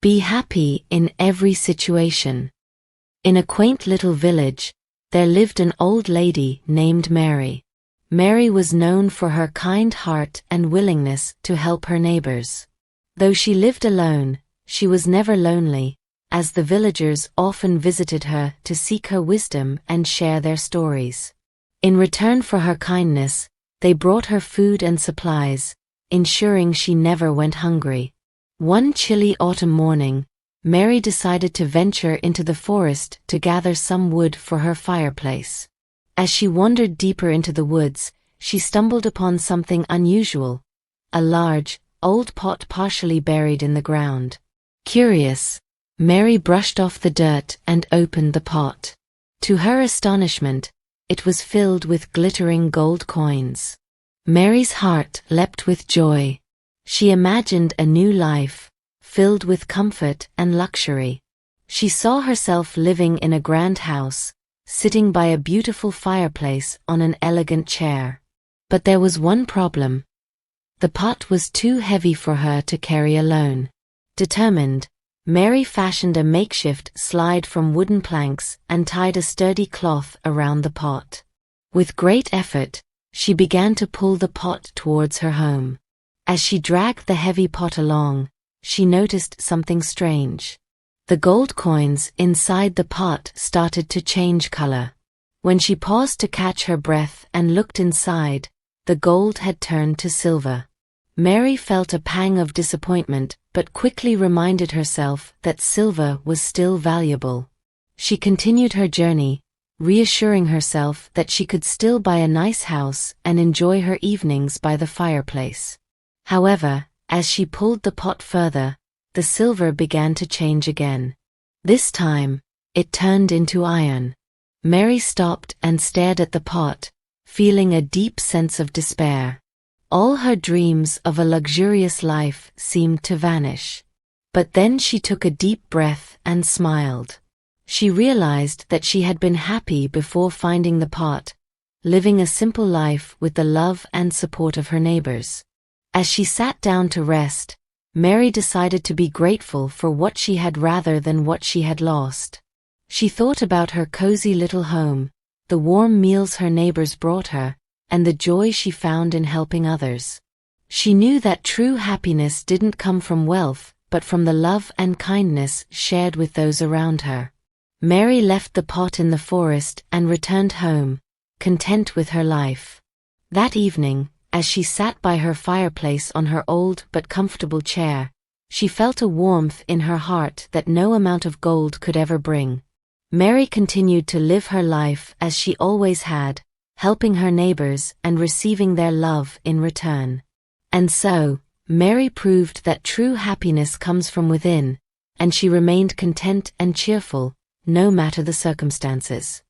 Be happy in every situation. In a quaint little village, there lived an old lady named Mary. Mary was known for her kind heart and willingness to help her neighbors. Though she lived alone, she was never lonely, as the villagers often visited her to seek her wisdom and share their stories. In return for her kindness, they brought her food and supplies, ensuring she never went hungry. One chilly autumn morning, Mary decided to venture into the forest to gather some wood for her fireplace. As she wandered deeper into the woods, she stumbled upon something unusual: a large, old pot partially buried in the ground. Curious, Mary brushed off the dirt and opened the pot. To her astonishment, it was filled with glittering gold coins. Mary's heart leapt with joy. She imagined a new life, filled with comfort and luxury. She saw herself living in a grand house, sitting by a beautiful fireplace on an elegant chair. But there was one problem. The pot was too heavy for her to carry alone. Determined, Mary fashioned a makeshift slide from wooden planks and tied a sturdy cloth around the pot. With great effort, she began to pull the pot towards her home. As she dragged the heavy pot along, she noticed something strange. The gold coins inside the pot started to change color. When she paused to catch her breath and looked inside, the gold had turned to silver. Mary felt a pang of disappointment, but quickly reminded herself that silver was still valuable. She continued her journey, reassuring herself that she could still buy a nice house and enjoy her evenings by the fireplace. However, as she pulled the pot further, the silver began to change again. This time, it turned into iron. Mary stopped and stared at the pot, feeling a deep sense of despair. All her dreams of a luxurious life seemed to vanish. But then she took a deep breath and smiled. She realized that she had been happy before finding the pot, living a simple life with the love and support of her neighbors. As she sat down to rest, Mary decided to be grateful for what she had rather than what she had lost. She thought about her cozy little home, the warm meals her neighbors brought her, and the joy she found in helping others. She knew that true happiness didn't come from wealth, but from the love and kindness shared with those around her. Mary left the pot in the forest and returned home, content with her life. That evening, as she sat by her fireplace on her old but comfortable chair, she felt a warmth in her heart that no amount of gold could ever bring. Mary continued to live her life as she always had, helping her neighbors and receiving their love in return. And so, Mary proved that true happiness comes from within, and she remained content and cheerful, no matter the circumstances.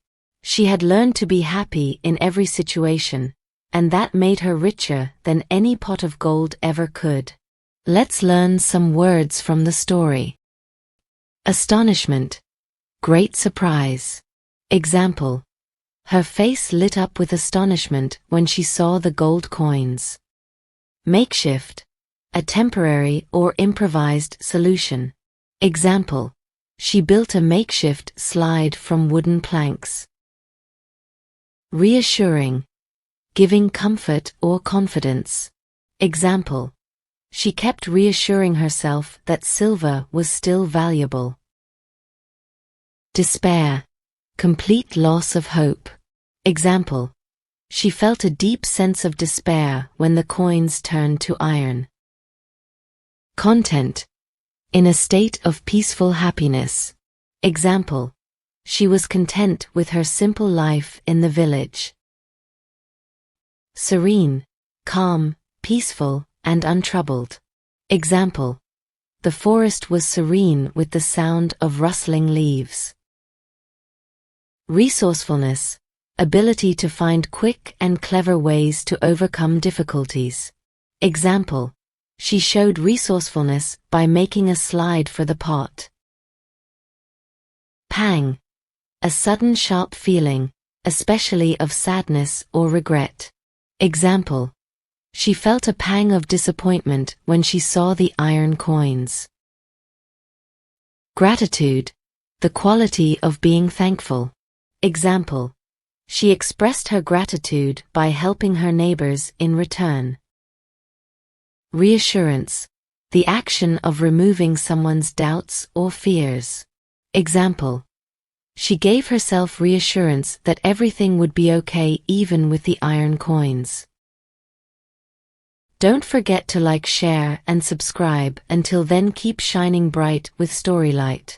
She had learned to be happy in every situation, and that made her richer than any pot of gold ever could. Let's learn some words from the story. Astonishment. Great surprise. Example: her face lit up with astonishment when she saw the gold coins. Makeshift. A temporary or improvised solution. Example: she built a makeshift slide from wooden planks. Reassuring. Giving comfort or confidence. Example: she kept reassuring herself that silver was still valuable. Despair. Complete loss of hope. Example: she felt a deep sense of despair when the coins turned to iron. Content. In a state of peaceful happiness. Example: she was content with her simple life in the village. Serene. Calm, peaceful, and untroubled. Example: the forest was serene with the sound of rustling leaves. Resourcefulness. Ability to find quick and clever ways to overcome difficulties. Example: she showed resourcefulness by making a slide for the pot. Pang. A sudden sharp feeling, especially of sadness or regret. Example: she felt a pang of disappointment when she saw the iron coins. Gratitude, the quality of being thankful. Example: she expressed her gratitude by helping her neighbors in return. Reassurance, the action of removing someone's doubts or fears. Example: she gave herself reassurance that everything would be okay even with the iron coins. Don't forget to like, share, and subscribe. Until then, keep shining bright with Storylight.